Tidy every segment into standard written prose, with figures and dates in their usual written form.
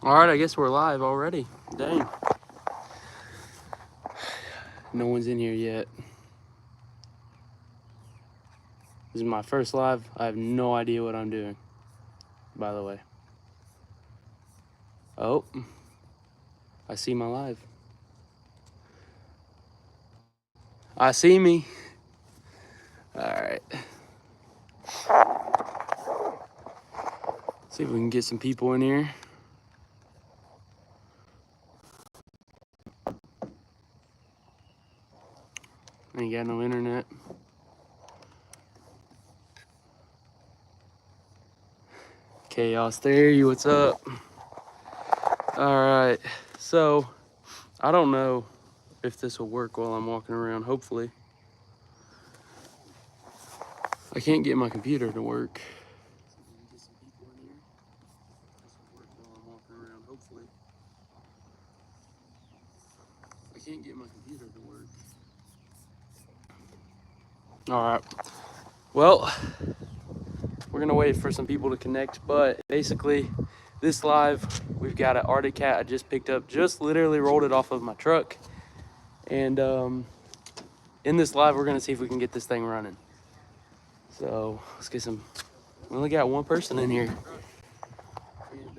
All right, I guess we're live already. Dang. No one's in here yet. This is my first live. I have no idea what I'm doing, by the way. Oh, I see my live. I see me. All right. See if we can get some people in here. Ain't got no internet. Chaos Theory, what's up? All right, so I don't know if this will work while I'm walking around. Hopefully. I can't get my computer to work. I can't get my computer to work. All right. Well, we're gonna wait for some people to connect, but basically this live, we've got an Arctic cat I just picked up, just literally rolled it off of my truck. And in this live, we're gonna see if we can get this thing running. So let's get some, we only got one person in here. And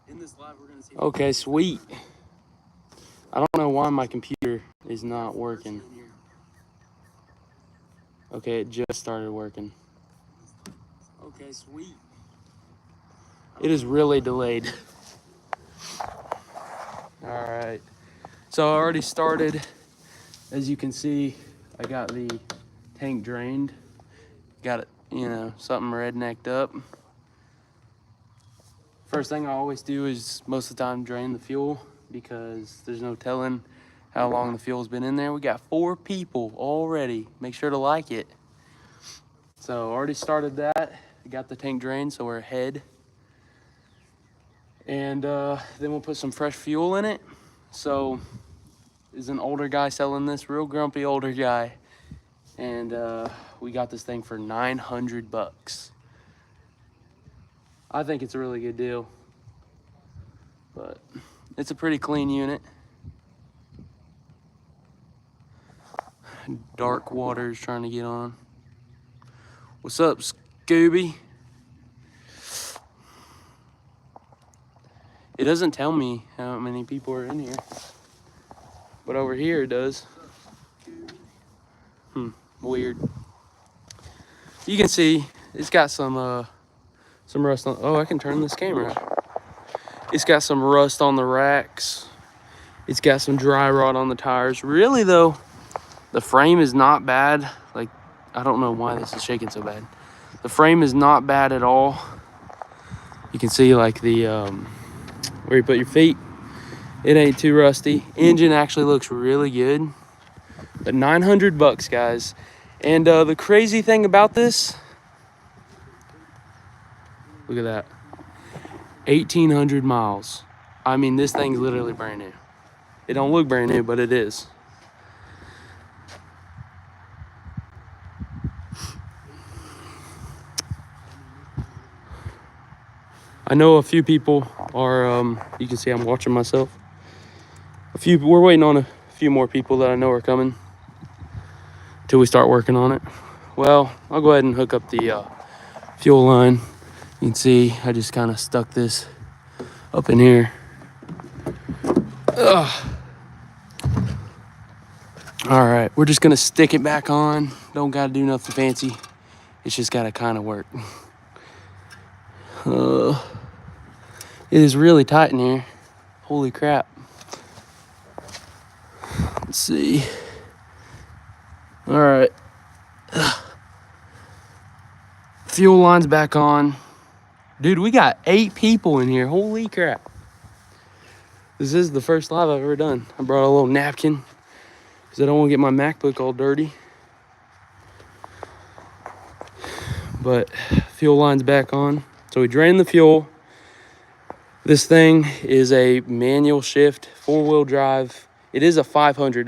in this live, we're gonna see. Okay, sweet. I don't know why my computer is not working. Okay, it just started working. Okay, sweet. It is really delayed. All right. So I already started. As you can see, I got the tank drained. Got it, you know, something rednecked up. First thing I always do is most of the time drain the fuel because there's no telling how long the fuel's been in there. We got 4 people already. Make sure to like it. So already started that. I got the tank drained, so we're ahead. And then we'll put some fresh fuel in it. So is an older guy selling this, real grumpy older guy. And we got this thing for 900 bucks. I think it's a really good deal, but it's a pretty clean unit. Dark Water's trying to get on. What's up, Scooby? It doesn't tell me how many people are in here, but over here it does. Weird. You can see it's got some rust on. Oh, I can turn this camera. It's got some rust on the racks. It's got some dry rot on the tires. Really though, the frame is not bad. Like, I don't know why this is shaking so bad. The frame is not bad at all. You can see like the where you put your feet. It ain't too rusty. Engine actually looks really good. But 900 bucks, guys. And the crazy thing about this, look at that. 1,800 miles. I mean, this thing's literally brand new. It don't look brand new, but it is. I know a few people are, you can see I'm watching myself. We're waiting on a few more people that I know are coming until we start working on it. Well, I'll go ahead and hook up the fuel line. You can see I just kind of stuck this up in here. Ugh. All right, we're just gonna stick it back on. Don't gotta do nothing fancy. It's just gotta kind of work. It is really tight in here. Holy crap. Let's see. All right. Fuel line's back on. Dude, we got 8 people in here. Holy crap. This is the first live I've ever done. I brought a little napkin because I don't want to get my MacBook all dirty. But fuel line's back on. So we drained the fuel. This thing is a manual shift, 4-wheel drive. It is a 500.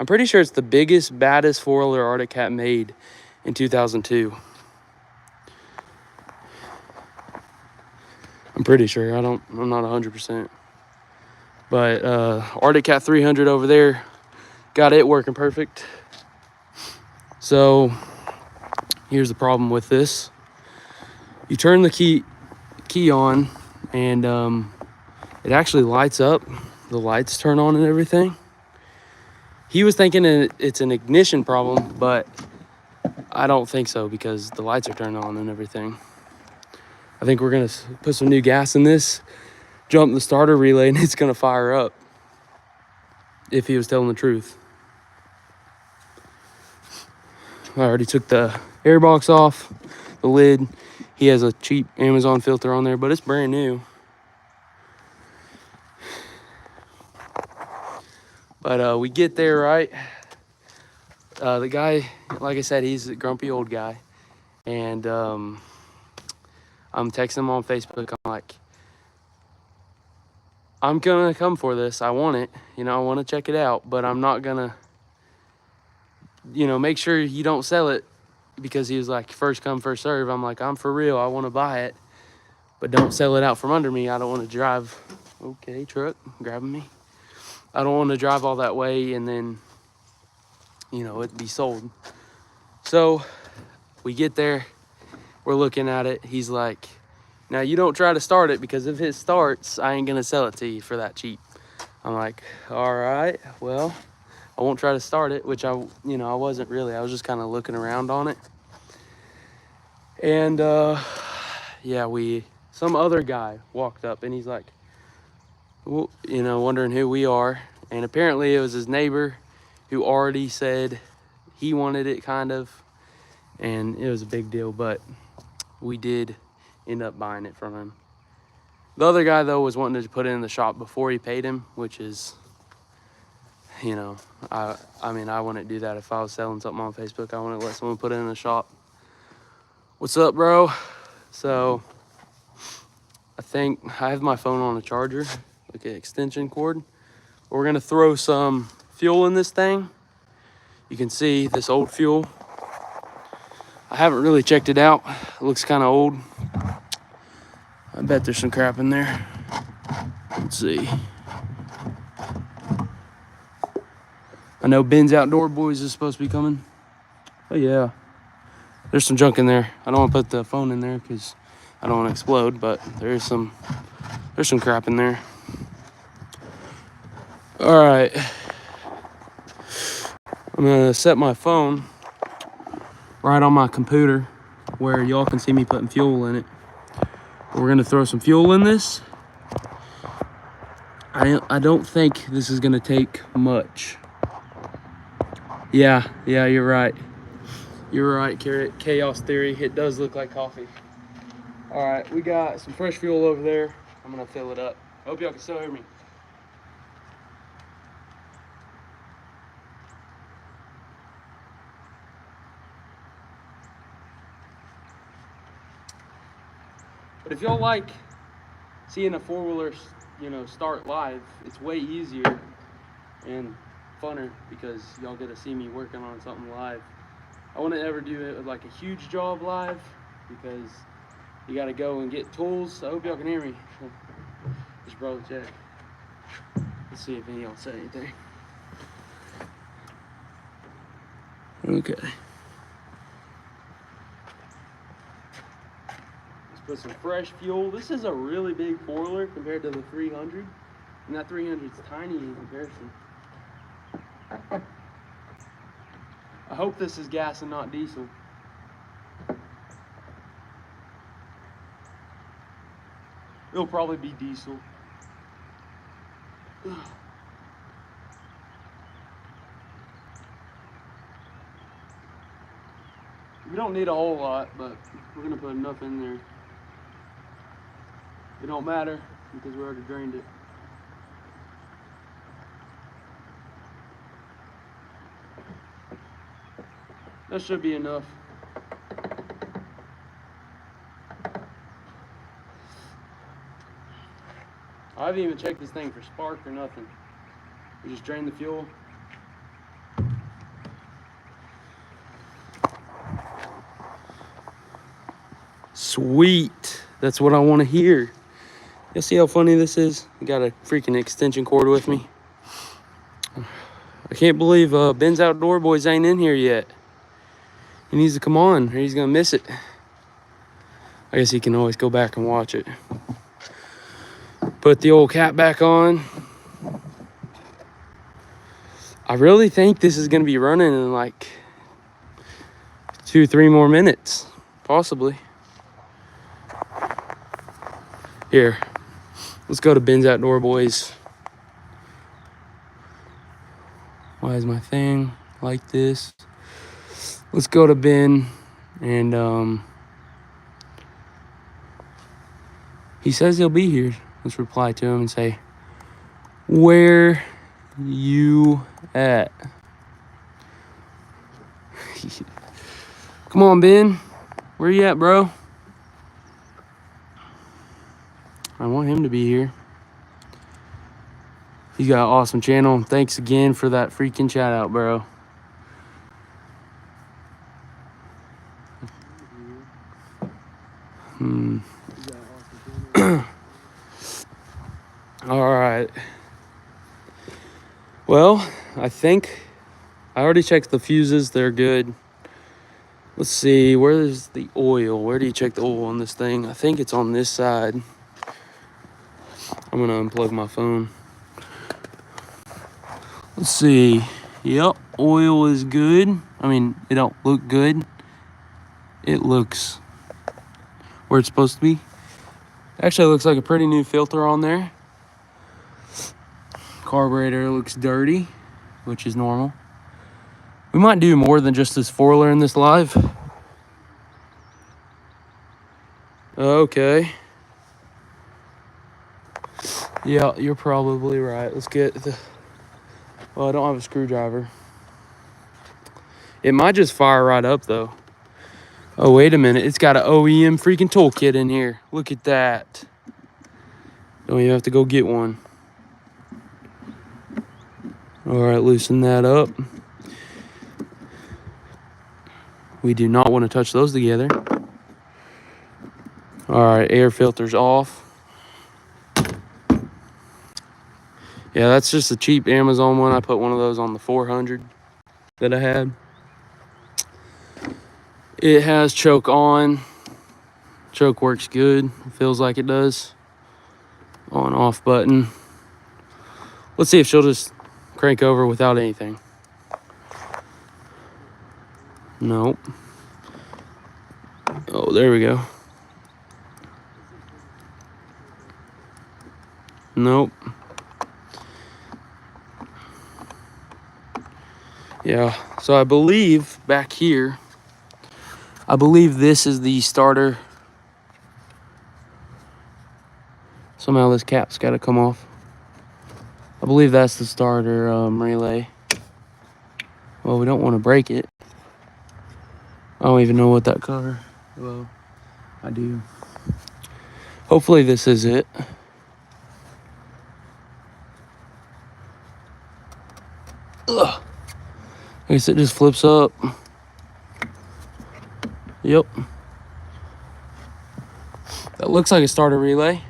I'm pretty sure it's the biggest, baddest 4-wheeler Arctic Cat made in 2002. I'm pretty sure. I'm not 100%. But Arctic Cat 300 over there, got it working perfect. So here's the problem with this. You turn the key on, and it actually lights up. The lights turn on and everything. He was thinking it's an ignition problem, but I don't think so because the lights are turned on and everything. I think we're gonna put some new gas in this, jump the starter relay, and it's gonna fire up. If he was telling the truth. I already took the air box off, the lid. He has a cheap Amazon filter on there, but it's brand new. But we get there, right? The guy, like I said, he's a grumpy old guy. And I'm texting him on Facebook. I'm like, I'm going to come for this. I want it. You know, I want to check it out. But I'm not going to, you know, make sure you don't sell it. Because he was like, first come, first serve. I'm like, I'm for real. I want to buy it. But don't sell it out from under me. I don't want to drive. Okay, truck, grabbing me. I don't want to drive all that way and then, you know, it be sold. So we get there. We're looking at it. He's like, now you don't try to start it because if it starts, I ain't going to sell it to you for that cheap. I'm like, all right, well, I won't try to start it, which I wasn't really. I was just kind of looking around on it. And, yeah, some other guy walked up and he's like, well, you know, wondering who we are. And apparently it was his neighbor who already said he wanted it, kind of. And it was a big deal, but we did end up buying it from him. The other guy, though, was wanting to put it in the shop before he paid him, which is, you know, I mean, I wouldn't do that if I was selling something on Facebook. I wouldn't let someone put it in the shop. What's up, bro? So I think I have my phone on a charger, like an extension cord. We're gonna throw some fuel in this thing. You can see this old fuel. I haven't really checked it out. It looks kind of old. I bet there's some crap in there. Let's see. I know Ben's Outdoor Boys is supposed to be coming. Oh yeah. There's some junk in there. I don't want to put the phone in there because I don't want to explode, but there's some crap in there. All right. I'm gonna set my phone right on my computer where y'all can see me putting fuel in it. We're gonna throw some fuel in this. I don't think this is gonna take much. Yeah, you're right. You're right, Chaos Theory. It does look like coffee. All right, we got some fresh fuel over there. I'm gonna fill it up. I hope y'all can still hear me. But if y'all like seeing a four-wheeler, you know, start live, it's way easier and funner because y'all get to see me working on something live. I wouldn't ever do it with like a huge job live because you got to go and get tools. I hope y'all can hear me. Just probably check. Let's see if any of y'all said anything. Okay. Put some fresh fuel. This is a really big four-wheeler compared to the 300, and that 300 is tiny in comparison. I hope this is gas and not diesel. It'll probably be diesel. We don't need a whole lot, but we're gonna put enough in there. It don't matter because we already drained it. That should be enough. I haven't even checked this thing for spark or nothing. We just drained the fuel. Sweet. That's what I want to hear. You'll see how funny this is. I got a freaking extension cord with me. I can't believe Ben's Outdoor Boys ain't in here yet. He needs to come on or he's gonna miss it. I guess he can always go back and watch it. Put the old cap back on. I really think this is gonna be running in like 2-3 more minutes, possibly. Here, let's go to Ben's Outdoor Boys. Why is my thing like this? Let's go to Ben, and he says he'll be here. Let's reply to him and say, where you at? Come on, Ben. Where you at, bro? I want him to be here. He's got an awesome channel. Thanks again for that freaking shout out, bro. All right. Well, I think I already checked the fuses. They're good. Let's see. Where's the oil? Where do you check the oil on this thing? I think it's on this side. I'm going to unplug my phone. Let's see. Yep, oil is good. I mean, it don't look good. It looks where it's supposed to be. Actually, it looks like a pretty new filter on there. Carburetor looks dirty, which is normal. We might do more than just this foiler in this live. Okay. Yeah, you're probably right. Let's get the... Well, I don't have a screwdriver. It might just fire right up, though. Oh, wait a minute. It's got an OEM freaking toolkit in here. Look at that. Don't even have to go get one. All right, loosen that up. We do not want to touch those together. All right, air filter's off. Yeah, that's just a cheap Amazon one. I put one of those on the 400 that I had. It has choke on. Choke works good. It feels like it does. On off button. Let's see if she'll just crank over without anything. Nope. Oh, there we go. Nope. Yeah, so I believe back here, I believe this is the starter. Somehow this cap's got to come off. I believe that's the starter relay. Well, we don't want to break it. I don't even know what that color. Well, I do. Hopefully this is it. Ugh. I guess it just flips up. Yep. That looks like a starter relay.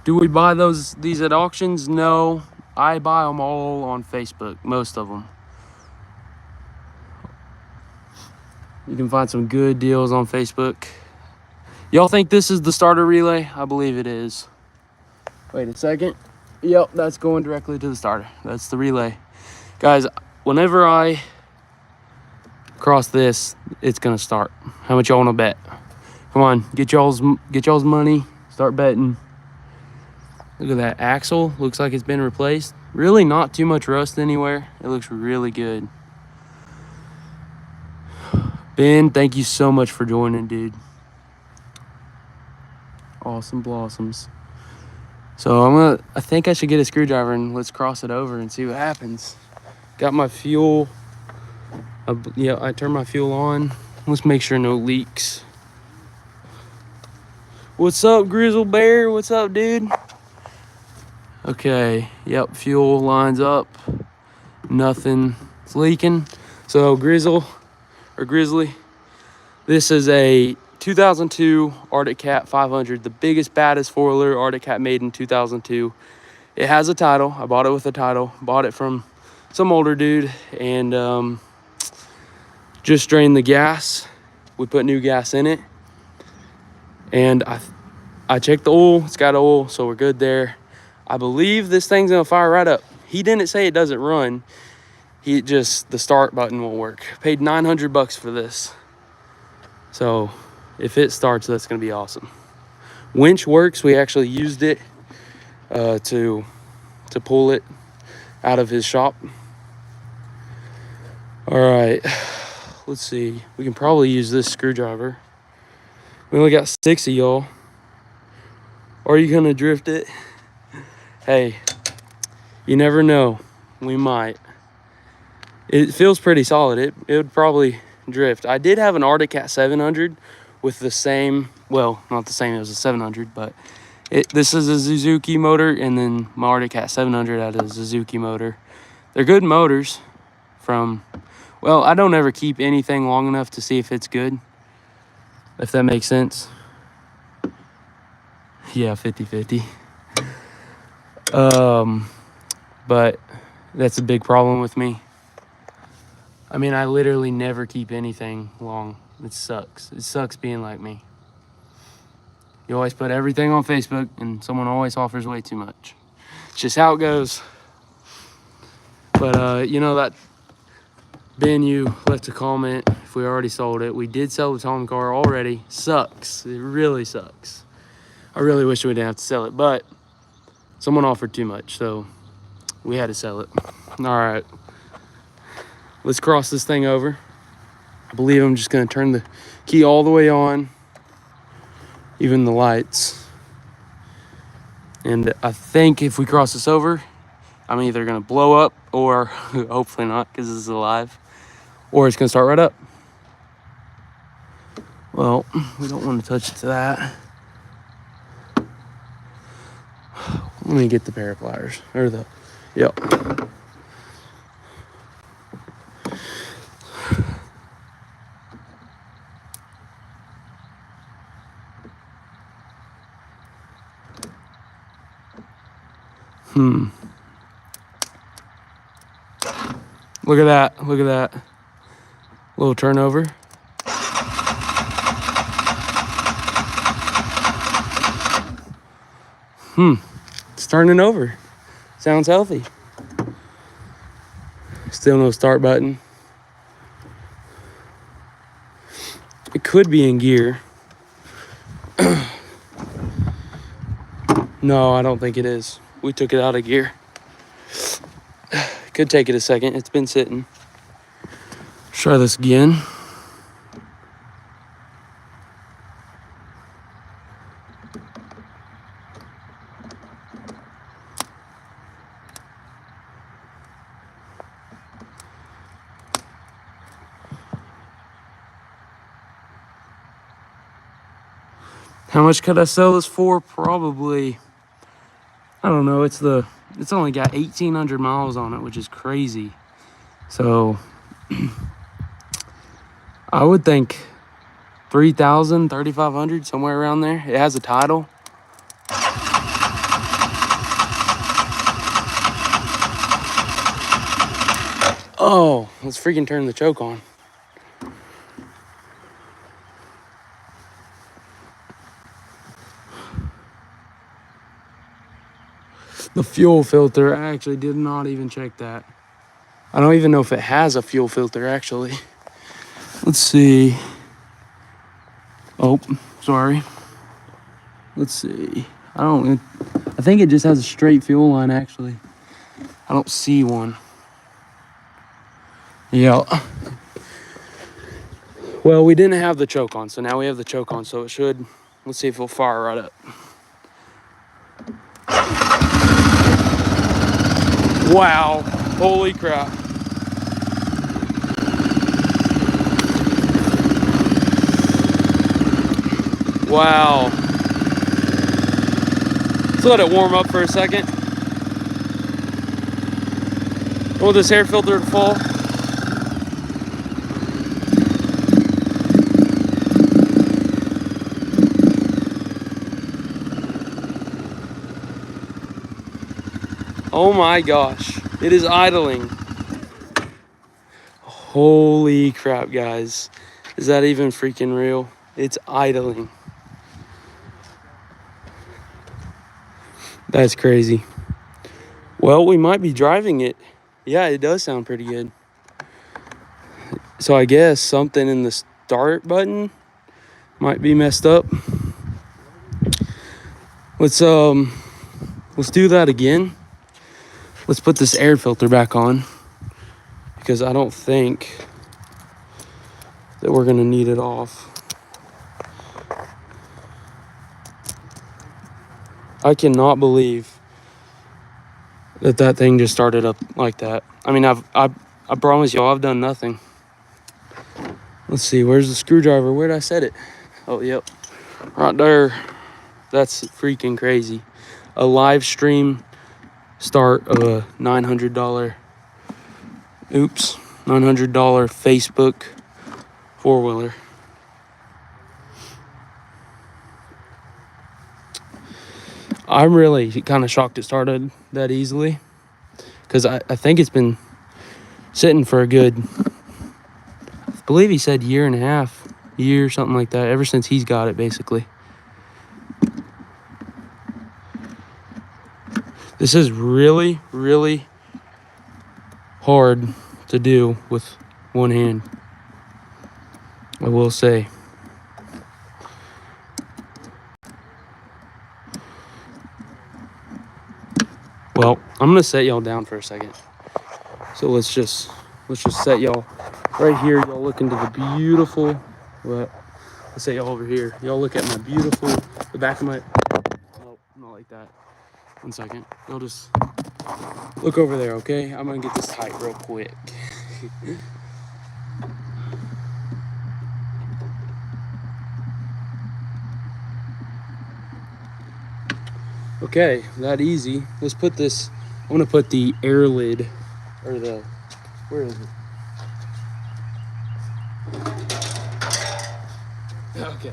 Do we buy these at auctions? No. I buy them all on Facebook, most of them. You can find some good deals on Facebook. Y'all think this is the starter relay? I believe it is. Wait a second. Yep, that's going directly to the starter. That's the relay. Guys, whenever I cross this, it's gonna start. How much y'all wanna bet? Come on, get y'all's money, start betting. Look at that axle, looks like it's been replaced. Really not too much rust anywhere. It looks really good. Ben, thank you so much for joining, dude. Awesome blossoms. So I think I should get a screwdriver and let's cross it over and see what happens. Got my fuel. Yeah, I turned my fuel on. Let's make sure no leaks. What's up, Grizzle Bear? What's up, dude? Okay, yep, fuel lines up. Nothing's leaking. So Grizzle, or Grizzly, this is a 2002 Arctic Cat 500, the biggest, baddest four-wheeler Arctic Cat made in 2002. It has a title. I bought it with a title. Bought it from some older dude, and just drained the gas. We put new gas in it, and I checked the oil. It's got oil, so we're good there. I believe this thing's gonna fire right up. He didn't say it doesn't run. He just, the start button won't work. Paid $900 for this. So if it starts, that's gonna be awesome. Winch works. We actually used it to pull it out of his shop. All right, let's see. We can probably use this screwdriver. We only got 6 of y'all. Are you gonna drift it? Hey, you never know. We might. It feels pretty solid. It would probably drift. I did have an Arctic Cat 700 with the same, well, not the same, it was a 700, but this is a Suzuki motor, and then my Arctic Cat 700 had a Suzuki motor. They're good motors from, well, I don't ever keep anything long enough to see if it's good, if that makes sense. Yeah, 50-50. But that's a big problem with me. I mean, I literally never keep anything long. It sucks. It sucks being like me. You always put everything on Facebook, and someone always offers way too much. It's just how it goes. But, you know, that Ben, you left a comment if we already sold it. We did sell the Tom car already. Sucks. It really sucks. I really wish we didn't have to sell it, but someone offered too much, so we had to sell it. All right. Let's cross this thing over. I believe I'm just going to turn the key all the way on, even the lights. And I think if we cross this over, I'm either going to blow up, or hopefully not, because this is alive, or it's going to start right up. Well, we don't want to touch that. Let me get the pair of pliers, or the, yep. Look at that, look at that. Little turnover. It's turning over. Sounds healthy. Still no start button. It could be in gear. No, I don't think it is. We took it out of gear. Could take it a second. It's been sitting. Let's try this again. How much could I sell this for? Probably, I don't know. It's only got 1,800 miles on it, which is crazy. So I would think 3,000, 3,500, somewhere around there. It has a title. Oh, let's freaking turn the choke on. The fuel filter, I actually did not even check that. I don't even know if it has a fuel filter, actually. Let's see. Oh, sorry. Let's see. I think it just has a straight fuel line, actually. I don't see one. Yeah. Well, we didn't have the choke on, so now we have the choke on, so it should. Let's see if it'll fire right up. Wow, holy crap. Wow. Let's let it warm up for a second. I want this air filter to fall. Oh my gosh. It is idling. Holy crap, guys. Is that even freaking real? It's idling. That's crazy. Well, we might be driving it. Yeah, it does sound pretty good. So I guess something in the start button might be messed up. Let's do that again. Let's put this air filter back on because I don't think that we're gonna need it off. I cannot believe that thing just started up like that. I mean, I promise y'all, I've done nothing. Let's see, where's the screwdriver? Where'd I set it? Oh, yep, right there. That's freaking crazy. A live stream start of a $900 Facebook four-wheeler. I'm really kind of shocked it started that easily because I think it's been sitting for a good, I believe he said year and a half, something like that, ever since he's got it, basically. This is really, really hard to do with one hand, I will say. Well, I'm gonna set y'all down for a second. So let's just set y'all right here. Y'all look into the beautiful, well, let's say y'all over here. Y'all look at my beautiful, the back of my, nope, not like that. 1 second. Y'all just look over there, okay? I'm gonna get this tight real quick. Okay, that easy. Let's put this, I'm gonna put the air lid, or the, where is it? Okay.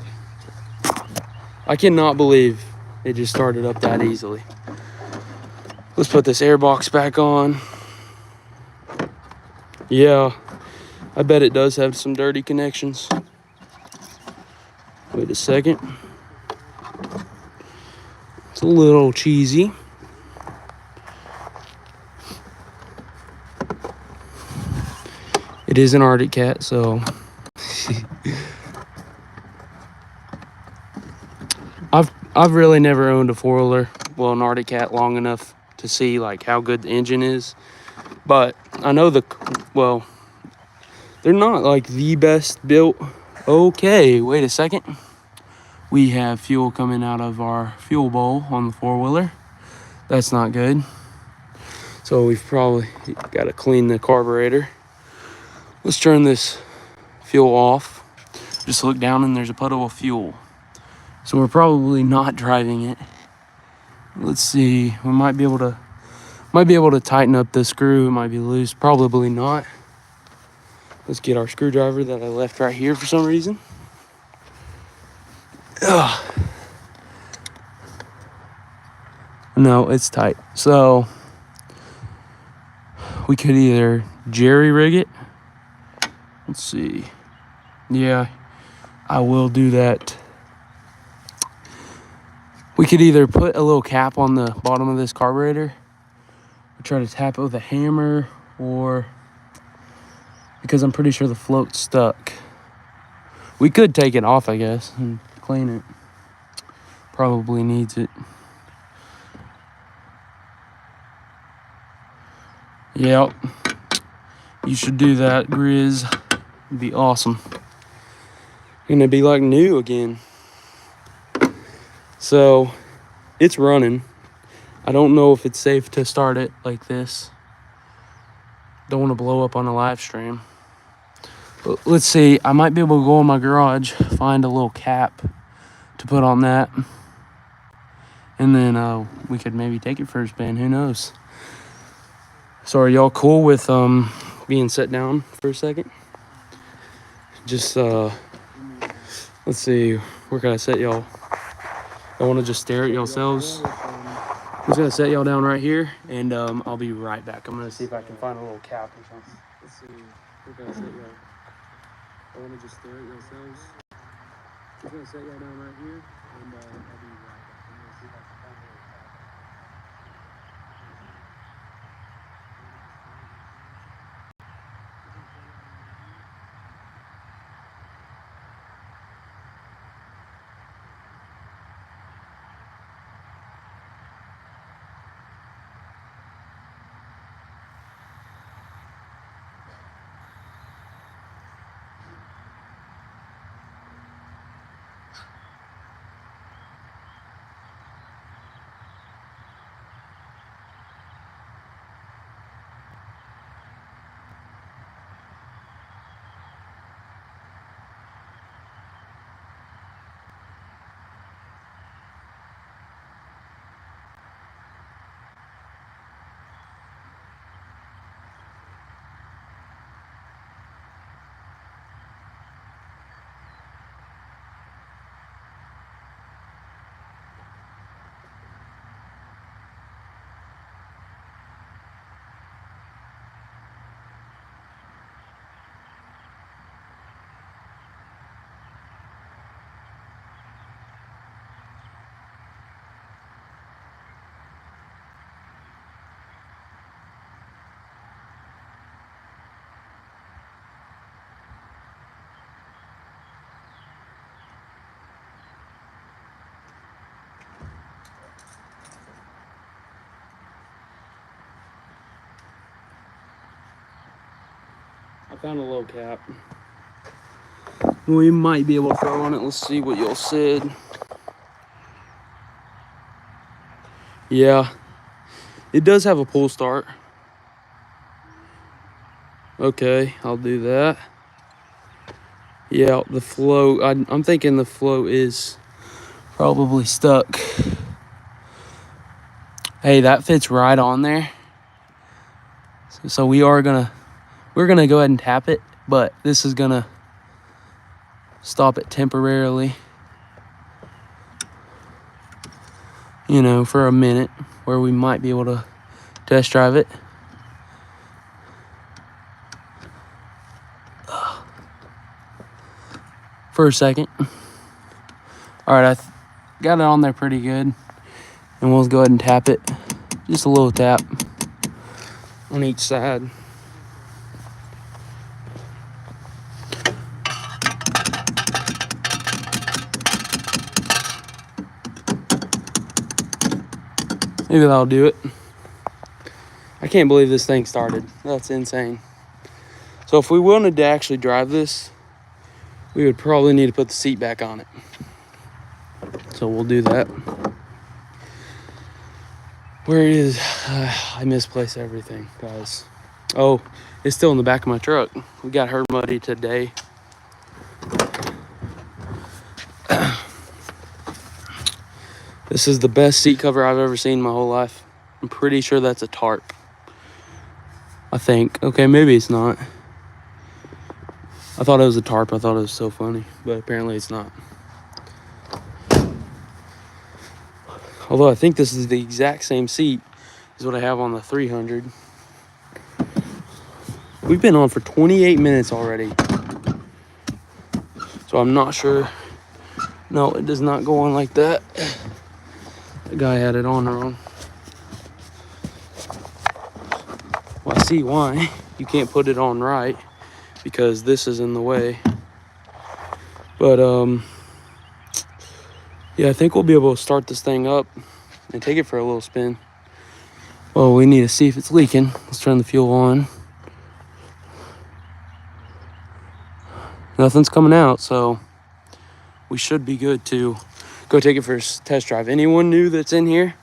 I cannot believe it just started up that easily. Let's put this air box back on. Yeah, I bet it does have some dirty connections. Wait a second. It's a little cheesy. It is an Arctic cat, so I've really never owned a four-wheeler, well, an Arctic cat, long enough to see like how good the engine is. But I know well, they're not like the best built. Okay, wait a second. We have fuel coming out of our fuel bowl on the four-wheeler. That's not good. So we've probably got to clean the carburetor. Let's turn this fuel off. Just look down and there's a puddle of fuel. So we're probably not driving it. Let's see, we might be able to tighten up the screw. It might be loose, probably not. Let's get our screwdriver that I left right here for some reason. Ugh. No, it's tight. So we could either jerry rig it. Let's see. Yeah, I will do that. We could either put a little cap on the bottom of this carburetor, or try to tap it with a hammer, or because I'm pretty sure the float's stuck. We could take it off, I guess, and clean it. Probably needs it. Yep. You should do that, Grizz. It'd be awesome. Gonna be like new again. So, it's running. I don't know if it's safe to start it like this. Don't want to blow up on a live stream. But let's see. I might be able to go in my garage, find a little cap to put on that. And then we could maybe take it for a spin. Who knows? So are y'all cool with being set down for a second? Just let's see, where can I set y'all? I want to just stare at yourselves. I'm just gonna set y'all down right here, and I'll be right back. I'm gonna see if I can find a little cap or something. Let's see. We're gonna set y'all. I wanna just stare at yourselves. I'm gonna set y'all down right here, and I'll be right back. I'm gonna see if I can find a little cap. I found a low cap. We might be able to throw on it. Let's see what y'all said. Yeah, it does have a pull start. Okay, I'll do that. Yeah, the flow, I'm thinking the flow is probably stuck. Hey, that fits right on there. So we're gonna go ahead and tap it, but this is gonna stop it temporarily, you know, for a minute, where we might be able to test drive it. For a second. All right, I got it on there pretty good, and we'll go ahead and tap it. Just a little tap on each side. Maybe that'll do it. I can't believe this thing started. That's insane. So if we wanted to actually drive this, we would probably need to put the seat back on it. So we'll do that. Where is, I misplaced everything, guys. Oh, it's still in the back of my truck. We got her muddy today. This is the best seat cover I've ever seen in my whole life. I'm pretty sure that's a tarp. I think. Okay, maybe it's not. I thought it was a tarp. I thought it was so funny, but apparently it's not. Although I think this is the exact same seat as what I have on the 300. We've been on for 28 minutes already. So I'm not sure. No, it does not go on like that. The guy had it on wrong. Well, I see why. You can't put it on right, because this is in the way. But yeah, I think we'll be able to start this thing up and take it for a little spin. Well, we need to see if it's leaking. Let's turn the fuel on. Nothing's coming out, so we should be good to go take it for a test drive. Anyone new that's in here,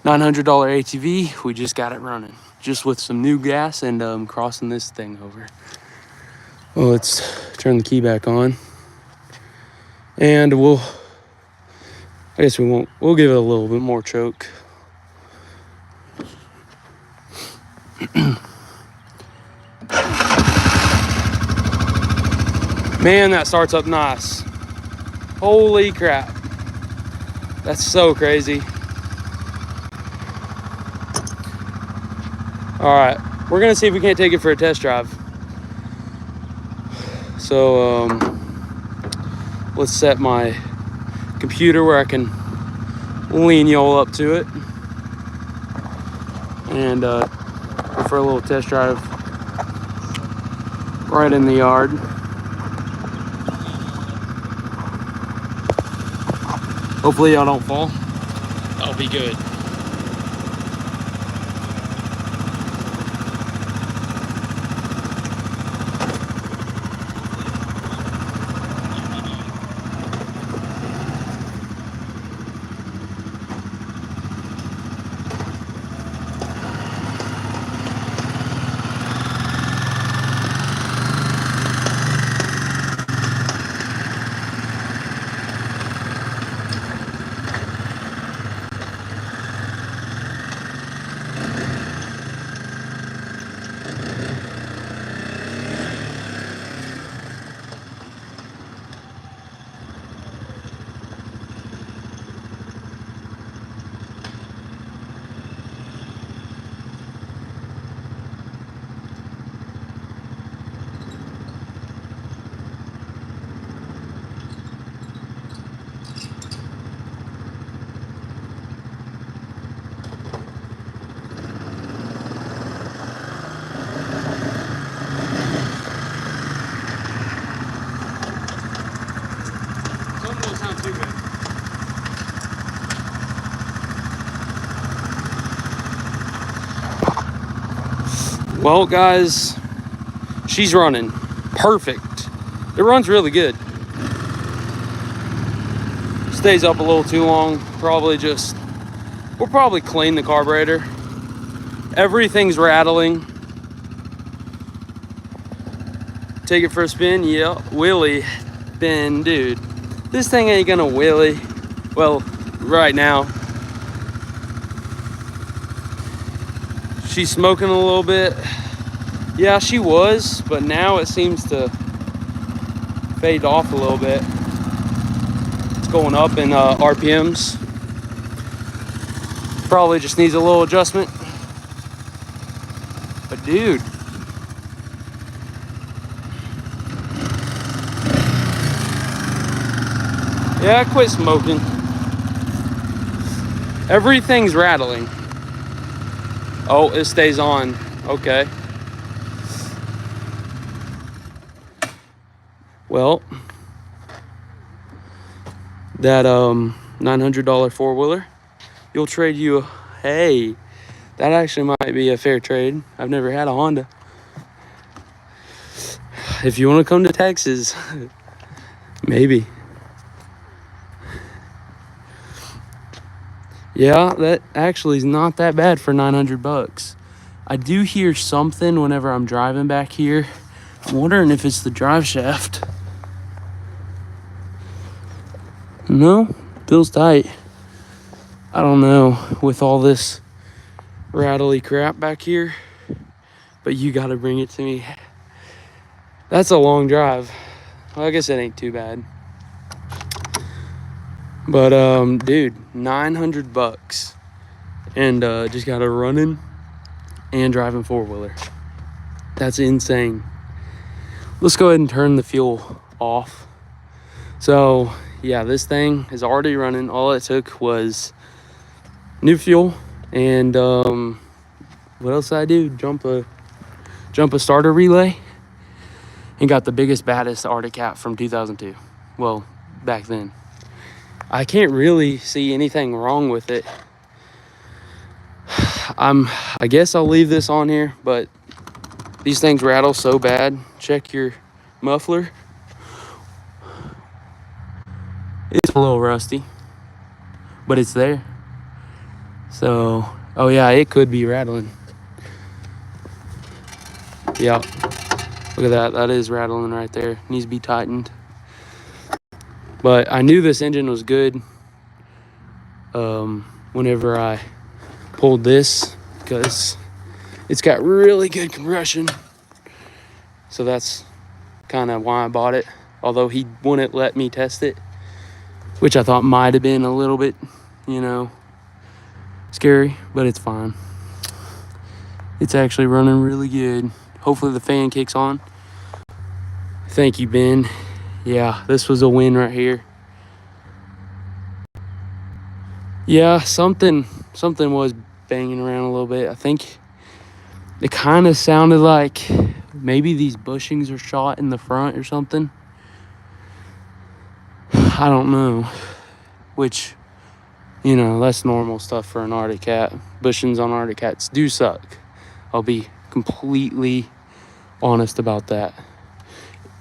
$900 ATV, we just got it running. Just with some new gas and crossing this thing over. Well, let's turn the key back on. And I guess we won't, we'll give it a little bit more choke. Man, that starts up nice. Holy crap. That's so crazy. All right, we're gonna see if we can't take it for a test drive. So let's set my computer where I can lean y'all up to it and go for a little test drive right in the yard. Hopefully y'all don't fall. I'll be good. Well, guys, she's running perfect. It runs really good. Stays up a little too long. We'll probably clean the carburetor. Everything's rattling. Take it for a spin. Yeah, wheelie. Then, dude, this thing ain't gonna wheelie. Well, right now. She's smoking a little bit. Yeah, she was, but now it seems to fade off a little bit. It's going up in RPMs. Probably just needs a little adjustment. But dude, yeah, I quit smoking. Everything's rattling. Oh, it stays on. Okay. Well, that $900 four-wheeler, you'll trade you. Hey, that actually might be a fair trade. I've never had a Honda. If you want to come to Texas, maybe. Yeah, that actually is not that bad for $900. I do hear something whenever I'm driving back here. I'm wondering if it's the drive shaft. No, feels tight. I don't know with all this rattly crap back here, but you got to bring it to me. That's a long drive. Well, I guess it ain't too bad. But dude, $900 and just got a running and driving four-wheeler. That's insane. Let's go ahead and turn the fuel off. So yeah, this thing is already running. All it took was new fuel and what else did I do? Jump a starter relay and got the biggest, baddest Arctic Cat from 2002. Well, back then. I can't really see anything wrong with it. I guess I'll leave this on here, but these things rattle so bad. Check your muffler. It's a little rusty, but it's there. So, oh yeah, it could be rattling. Yeah, look at that. That is rattling right there. Needs to be tightened. But I knew this engine was good whenever I pulled this, because it's got really good compression. So that's kind of why I bought it. Although he wouldn't let me test it, which I thought might have been a little bit, scary, but it's fine. It's actually running really good. Hopefully the fan kicks on. Thank you, Ben. Yeah, this was a win right here. Yeah, something was banging around a little bit. I think it kind of sounded like maybe these bushings are shot in the front or something. I don't know. Which, you know, that's normal stuff for an Arctic cat. Bushings on Arctic cats do suck. I'll be completely honest about that.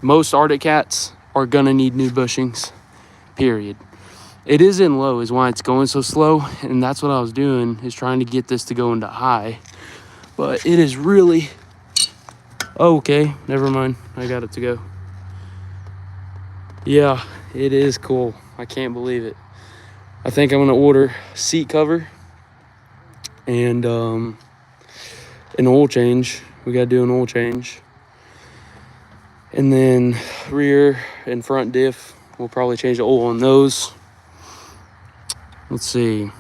Most Arctic cats are gonna need new bushings, period. It is in low is why it's going so slow, and that's what I was doing, is trying to get this to go into high. But it is really, oh, okay, never mind, I got it to go. Yeah, it is cool. I can't believe it. I think I'm gonna order seat cover and an oil change. We gotta do an oil change. And then rear and front diff, we'll probably change the oil on those. Let's see,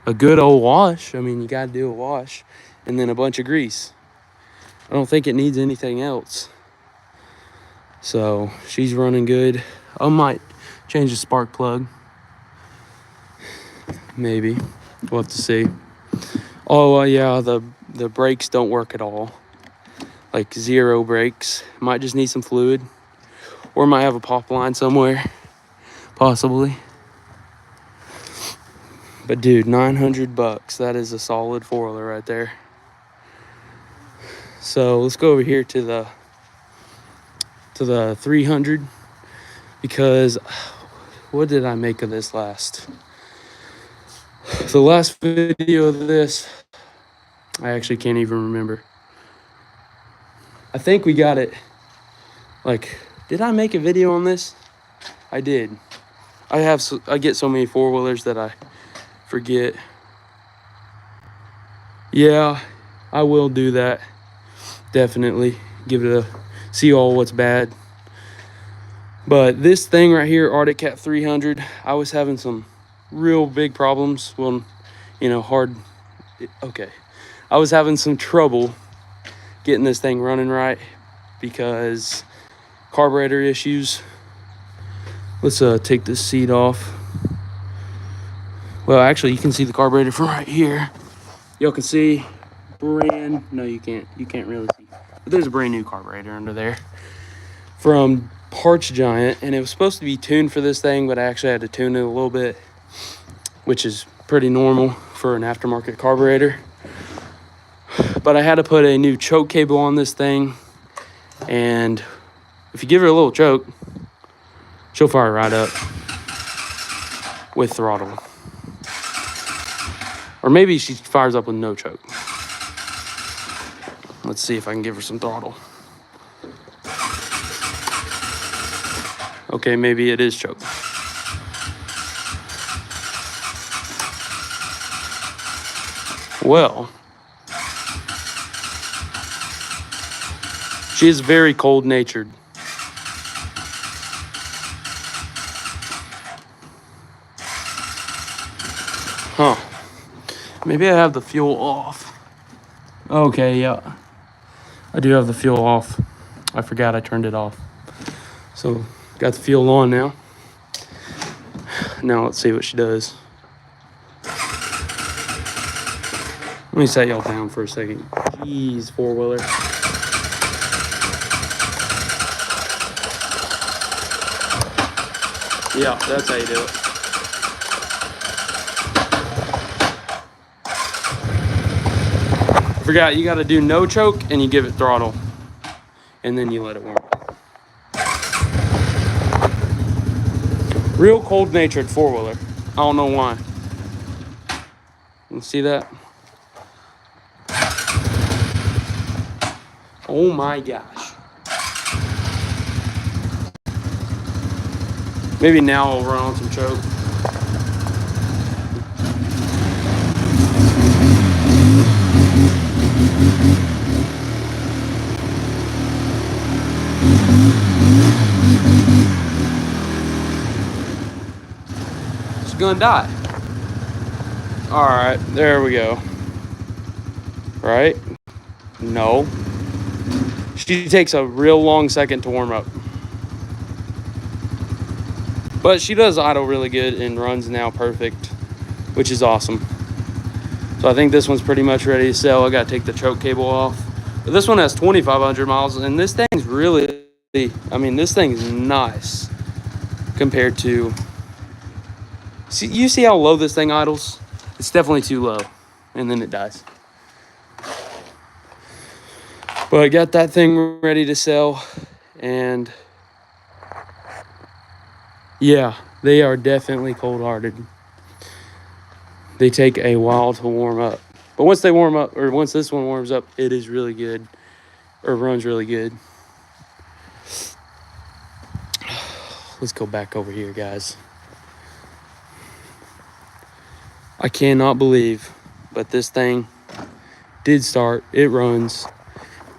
a good old wash. I mean, you gotta do a wash, and then a bunch of grease. I don't think it needs anything else. So she's running good. I might change the spark plug. Maybe. We'll have to see. Oh, yeah, the brakes don't work at all. Like 0 brakes. Might just need some fluid. Or might have a pop line somewhere. Possibly. But dude, $900. That is a solid 4-wheeler right there. So let's go over here to the 300, because what did I make of this last? The last video of this, I actually can't even remember. I think we got it. Like, did I make a video on this? I did. I get so many 4-wheelers that I forget. Yeah, I will do that. Definitely give it a see all what's bad. But this thing right here, Arctic Cat 300, I was having some real big problems. Well, you know, I was having some trouble getting this thing running right because carburetor issues. Let's take this seat off. Well, actually, you can see the carburetor from right here. Y'all can see no, you can't really see, but there's a brand new carburetor under there from Parts Giant, and it was supposed to be tuned for this thing, but I actually had to tune it a little bit, which is pretty normal for an aftermarket carburetor. But I had to put a new choke cable on this thing, and if you give her a little choke, she'll fire right up with throttle. Or maybe she fires up with no choke. Let's see if I can give her some throttle. Okay, maybe it is choke. Well, she is very cold-natured. Huh. Maybe I have the fuel off. Okay, yeah. I do have the fuel off. I forgot I turned it off. So, got the fuel on now. Now let's see what she does. Let me set y'all down for a second. Jeez, 4-wheeler. Yeah, that's how you do it. Forgot, you gotta do no choke and you give it throttle. And then you let it work. Real cold-natured 4-wheeler. I don't know why. You see that? Oh my gosh. Maybe now I'll run on some choke. It's gonna die. All right, there we go. Right? No. She takes a real long second to warm up. But she does idle really good and runs now perfect, which is awesome. So I think this one's pretty much ready to sell. I got to take the choke cable off. But this one has 2,500 miles, and this thing's really, I mean, this thing's nice compared to, see, you see how low this thing idles? It's definitely too low, and then it dies. But I got that thing ready to sell, and yeah, they are definitely cold-hearted. They take a while to warm up. But once they warm up, or once this one warms up, it is really good, or runs really good. Let's go back over here, guys. I cannot believe, but this thing did start. It runs.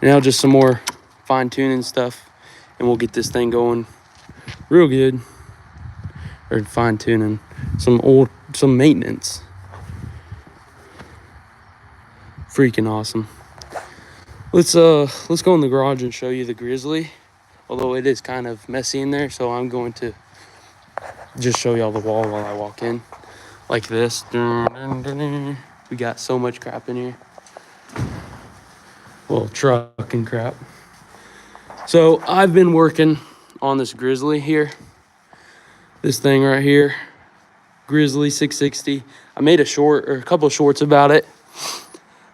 Now just some more fine-tuning stuff, and we'll get this thing going real good. Or fine-tuning. Some maintenance. Freaking awesome. Let's go in the garage and show you the Grizzly. Although it is kind of messy in there, so I'm going to just show y'all the wall while I walk in. Like this. We got so much crap in here. Well, truck and crap. So I've been working on this Grizzly here. This thing right here. Grizzly 660. I made a couple of shorts about it.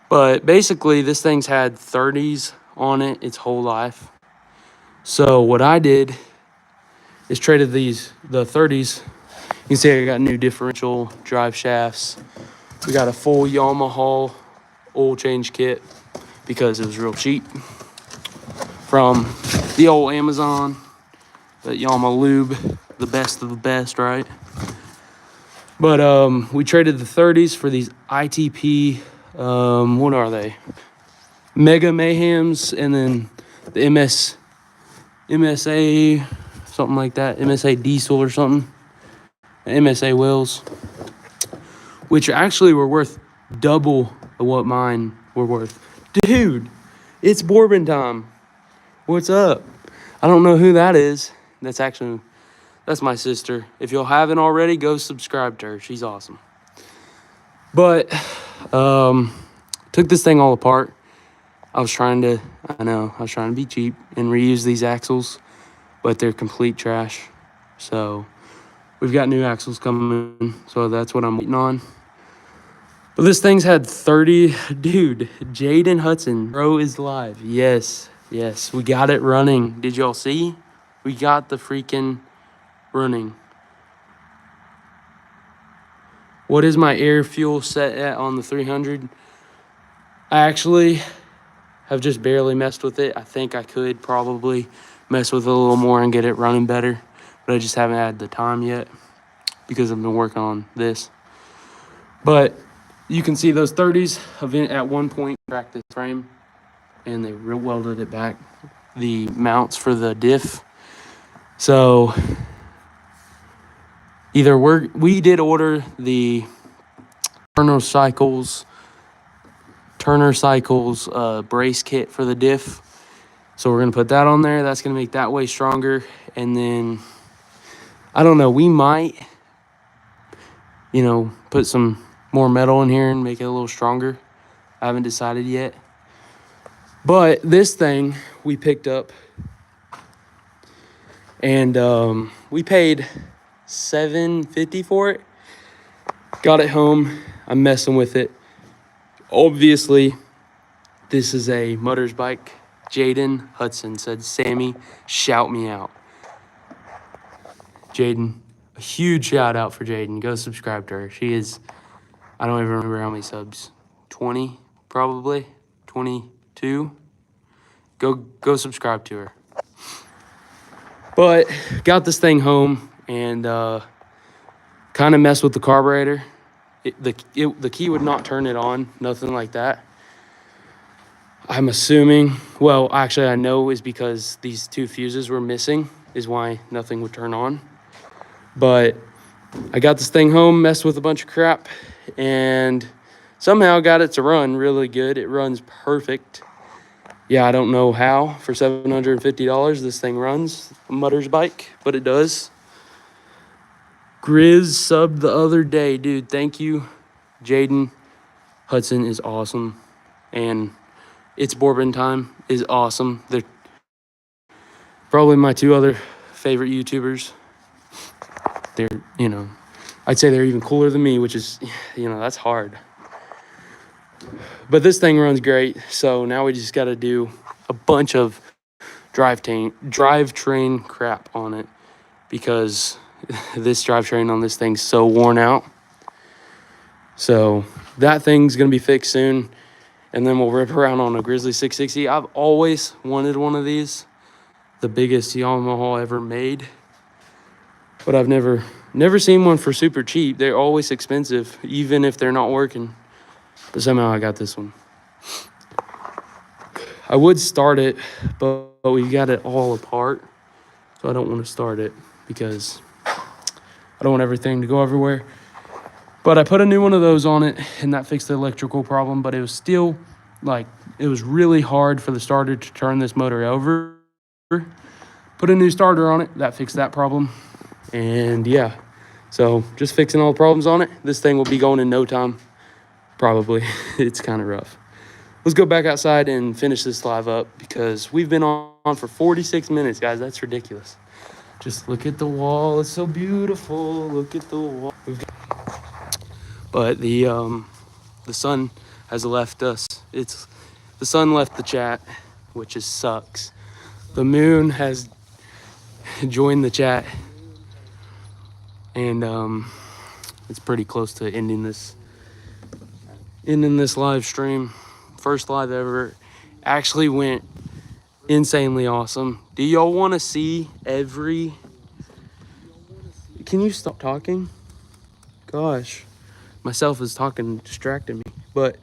But basically this thing's had 30s on it its whole life. So what I did is traded the 30s. You can see I got new differential drive shafts. We got a full Yamaha oil change kit because it was real cheap from the old Amazon. That Yamaha lube, the best of the best, right? But we traded the 30s for these ITP, what are they? Mega Mayhems, and then the MSA, something like that, MSA diesel or something. MSA wheels, which actually were worth double what mine were worth. Dude, it's Bourbon time. What's up? I don't know who that is. That's my sister. If you haven't already, go subscribe to her. She's awesome. But took this thing all apart. I was trying to be cheap and reuse these axles, but they're complete trash. So we've got new axles coming in, so that's what I'm waiting on. But this thing's had 30, dude, Jaden Hudson, bro, is live. Yes, we got it running. Did y'all see? We got the freaking running. What is my air fuel set at on the 300? I actually have just barely messed with it. I think I could probably mess with it a little more and get it running better, but I just haven't had the time yet because I've been working on this. But you can see those 30s at one point cracked this frame, and they welded it back, the mounts for the diff. So either we did order the Turner Cycles brace kit for the diff. So we're going to put that on there. That's going to make that way stronger. And then, I don't know, we might, put some more metal in here and make it a little stronger. I haven't decided yet. But this thing we picked up, and we paid $750 for it. Got it home. I'm messing with it. Obviously, this is a Mutter's bike. Jaden Hudson said, Sammy, shout me out. Jaden, a huge shout out for Jaden. Go subscribe to her. She is, I don't even remember how many subs. 20, probably. 22. Go subscribe to her. But got this thing home and kind of messed with the carburetor. The key would not turn it on, nothing like that. I'm assuming, well, actually I know is because these two fuses were missing is why nothing would turn on. But I got this thing home, messed with a bunch of crap, and somehow got it to run really good. It runs perfect. Yeah, I don't know how for $750 this thing runs a mutter's bike, but it does. Grizz subbed the other day, dude. Thank you, Jaden. Hudson is awesome, and It's Bourbon Time is awesome. They're probably my two other favorite YouTubers. They're, I'd say they're even cooler than me, which is, that's hard. But this thing runs great, so now we just got to do a bunch of drivetrain crap on it because this drivetrain on this thing's so worn out. So that thing's going to be fixed soon, and then we'll rip around on a Grizzly 660. I've always wanted one of these, the biggest Yamaha ever made, but I've never seen one for super cheap. They're always expensive, even if they're not working. But somehow I got this one. I would start it, but we got it all apart, so I don't want to start it because I don't want everything to go everywhere. But I put a new one of those on it, and that fixed the electrical problem, but it was still, it was really hard for the starter to turn this motor over. Put a new starter on it, that fixed that problem. And yeah, so just fixing all the problems on it. This thing will be going in no time, probably. It's kind of rough. Let's go back outside and finish this live up because we've been on for 46 minutes, guys. That's ridiculous. Just look at the wall. It's so beautiful. Look at the wall. But the sun has left us. The sun left the chat, which sucks. The moon has joined the chat, and it's pretty close to ending this live stream. First live ever. Actually went insanely awesome. Do y'all want to see every... Can you stop talking? Gosh, myself is talking, distracting me. But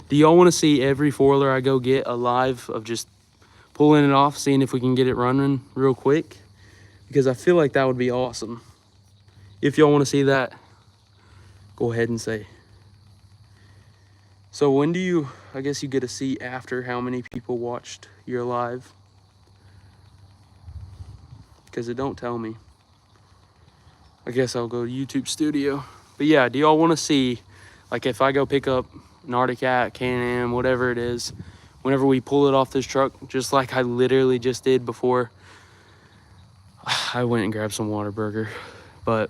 do y'all want to see every foiler I go get a live of just pulling it off, seeing if we can get it running real quick? Because I feel like that would be awesome. If y'all want to see that, go ahead and say. So when do you, I guess you get to see after how many people watched your live? Because it don't tell me. I guess I'll go to YouTube Studio. But yeah, do y'all want to see, like if I go pick up an Arctic Cat, Can-Am, whatever it is, whenever we pull it off this truck, just like I literally just did before I went and grabbed some Whataburger. But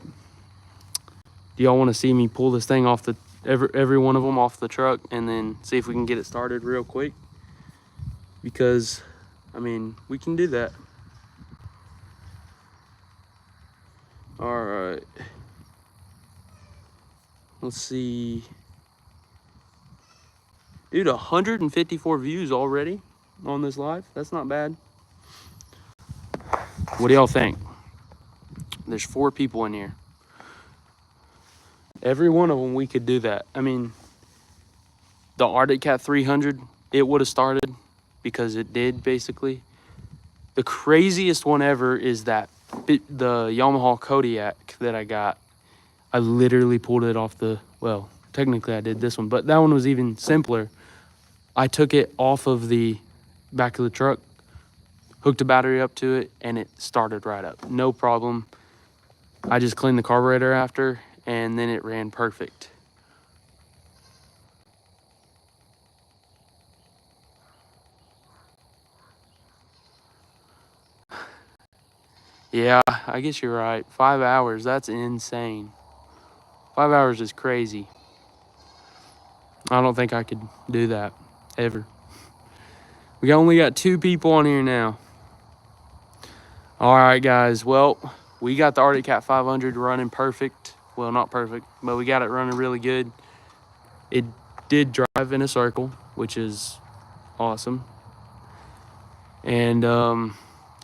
do y'all want to see me pull this thing off every one of them off the truck and then see if we can get it started real quick? Because, I mean, we can do that. All right. Let's see. Dude, 154 views already on this live. That's not bad. What do y'all think? There's 4 people in here. Every one of them, we could do that. I mean, the Arctic Cat 300, it would have started because it did, basically. The craziest one ever is the Yamaha Kodiak that I got. I literally pulled it off well, technically I did this one, but that one was even simpler. I took it off of the back of the truck, hooked a battery up to it, and it started right up. No problem. I just cleaned the carburetor after, and then it ran perfect. Yeah, I guess you're right. 5 hours, that's insane. 5 hours is crazy. I don't think I could do that, ever. We only got 2 people on here now. All right, guys. Well, we got the Arctic Cat 500 running perfect. Well, not perfect, but we got it running really good. It did drive in a circle, which is awesome. And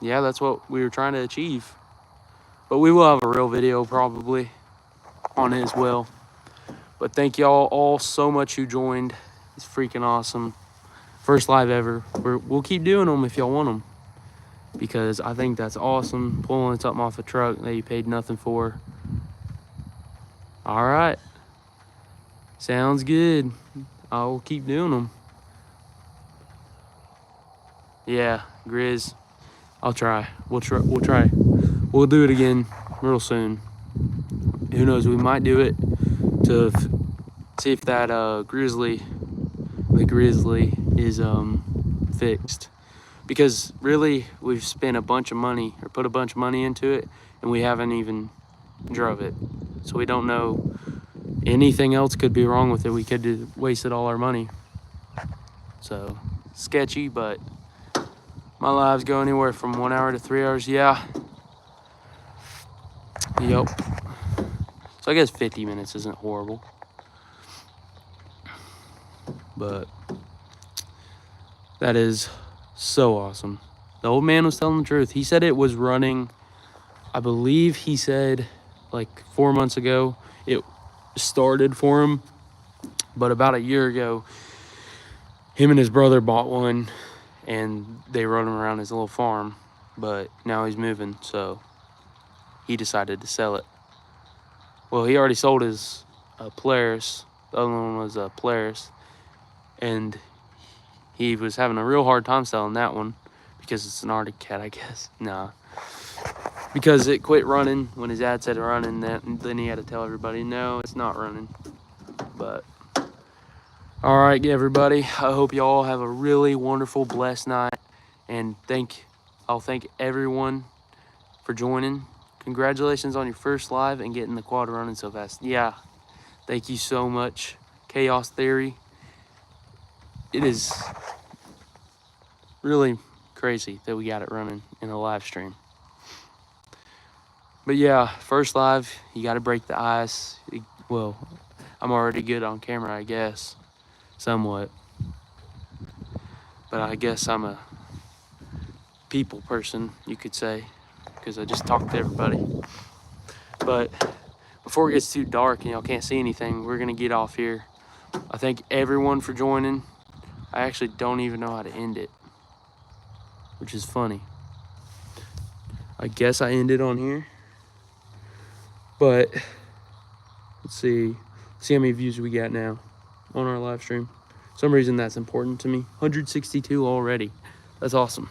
yeah, that's what we were trying to achieve. But we will have a real video probably on it as well. But thank y'all all so much who joined. It's freaking awesome. First live ever. We'll keep doing them if y'all want them, because I think that's awesome, pulling something off a truck that you paid nothing for. All right. Sounds good. I'll keep doing them. Yeah, Grizz. I'll try. We'll try. We'll do it again real soon. Who knows? We might do it to see if that the grizzly is fixed. Because really, we've spent a bunch of money or put a bunch of money into it, and we haven't even drove it. So we don't know. Anything else could be wrong with it. We could have wasted all our money. So sketchy, but my lives go anywhere from 1 hour to 3 hours. Yeah. Yep. So I guess 50 minutes isn't horrible. But that is so awesome. The old man was telling the truth. He said it was running, I believe he said like 4 months ago it started for him. But about a year ago, him and his brother bought one and they run him around his little farm. But now he's moving, so he decided to sell it. Well, he already sold his Polaris. The other one was a Polaris. And he was having a real hard time selling that one because it's an Arctic Cat, I guess. Nah. Because it quit running when his dad said running, then he had to tell everybody, no, it's not running. But, all right, everybody. I hope you all have a really wonderful, blessed night. And I'll thank everyone for joining. Congratulations on your first live and getting the quad running so fast. Yeah, thank you so much, Chaos Theory. It is really crazy that we got it running in a live stream. But yeah, first live, you got to break the ice. Well, I'm already good on camera, I guess, somewhat. But I guess I'm a people person, you could say, because I just talk to everybody. But before it gets too dark and y'all can't see anything, we're going to get off here. I thank everyone for joining. I actually don't even know how to end it, which is funny. I guess I ended on here. But let's see how many views we got now on our live stream. For some reason that's important to me. 162 already. That's awesome.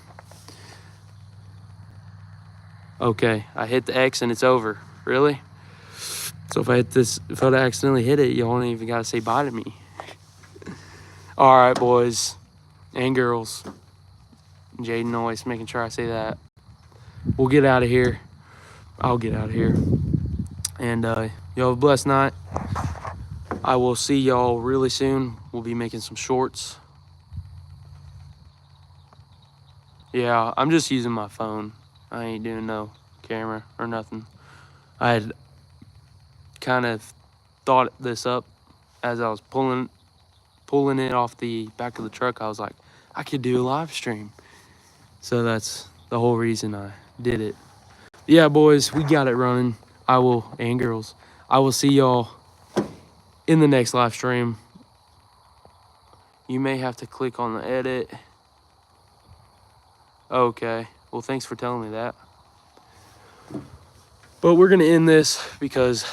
Okay, I hit the X and it's over. Really? So if I accidentally hit it, y'all don't even gotta say bye to me. All right, boys and girls. Jaden always making sure I say that. We'll get out of here. I'll get out of here. And y'all have a blessed night. I will see y'all really soon. We'll be making some shorts. Yeah, I'm just using my phone. I ain't doing no camera or nothing. I had kind of thought this up as I was pulling it off the back of the truck. I was like, I could do a live stream. So that's the whole reason I did it. Yeah, boys, we got it running. And girls, I will see y'all in the next live stream. You may have to click on the edit. Okay, well, thanks for telling me that. But we're gonna end this because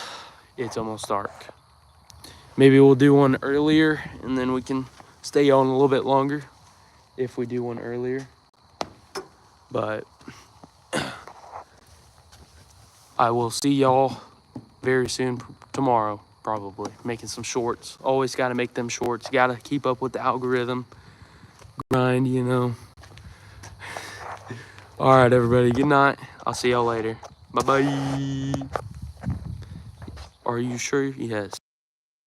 it's almost dark. Maybe we'll do one earlier and then we can stay on a little bit longer if we do one earlier. But I will see y'all very soon, tomorrow, probably, making some shorts. Always got to make them shorts. Got to keep up with the algorithm. Grind, you know. All right, everybody. Good night. I'll see y'all later. Bye-bye. Are you sure? Yes.